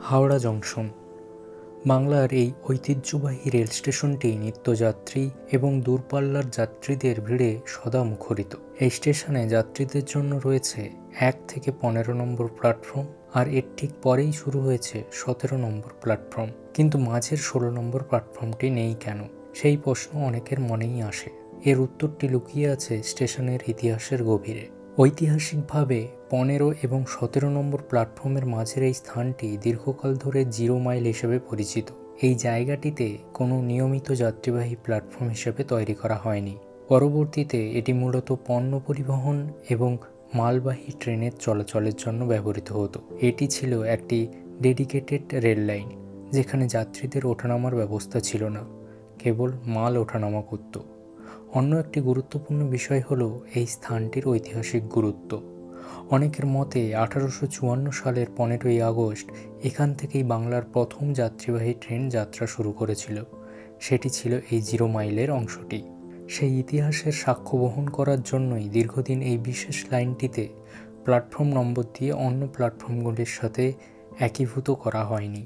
Howrah junction বাংলার এই ঐতিহ্যবাহী রেল স্টেশনটি নিত্যযাত্রী এবং দূরপাল্লার যাত্রীদের ভিড়ে সদা মুখরিত। এই স্টেশনে যাত্রীদের জন্য রয়েছে 1 থেকে 15 নম্বর প্ল্যাটফর্ম, আর এর ঠিক পরেই শুরু হয়েছে 17 নম্বর প্ল্যাটফর্ম। কিন্তু মাঝের 16 নম্বর প্ল্যাটফর্মটি নেই কেন, সেই প্রশ্ন অনেকের মনেই আসে। এর উত্তরটি লুকিয়ে আছে স্টেশনের ইতিহাসের গভীরে। ঐতিহাসিকভাবে 15 এবং 17 নম্বর প্ল্যাটফর্মের মাঝের এই স্থানটি দীর্ঘকাল ধরে 0 মাইল হিসেবে পরিচিত। এই জায়গাটিতে কোনো নিয়মিত যাত্রীবাহী প্ল্যাটফর্ম হিসেবে তৈরি করা হয়নি। পরবর্তীতে এটি মূলত পণ্য পরিবহন এবং মালবাহী ট্রেনের চলাচলের জন্য ব্যবহৃত হতো। এটি ছিল একটি ডেডিকেটেড রেল লাইন, যেখানে যাত্রীদের ওঠানামার ব্যবস্থা ছিল না, কেবল মাল ওঠানামা করত। অন্য একটি গুরুত্বপূর্ণ বিষয় হল এই স্থানটির ঐতিহাসিক গুরুত্ব। অনেকের মতে 1854 সালের 15ই আগস্ট এখান থেকেই বাংলার প্রথম যাত্রীবাহী ট্রেন যাত্রা শুরু করেছিল। সেটি ছিল এই 0 মাইলের অংশটি। সেই ইতিহাসের সাক্ষ্য বহন করার জন্যই দীর্ঘদিন এই বিশেষ লাইনটিতে প্ল্যাটফর্ম নম্বর দিয়ে অন্য প্ল্যাটফর্মগুলির সাথে একীভূত করা হয়নি।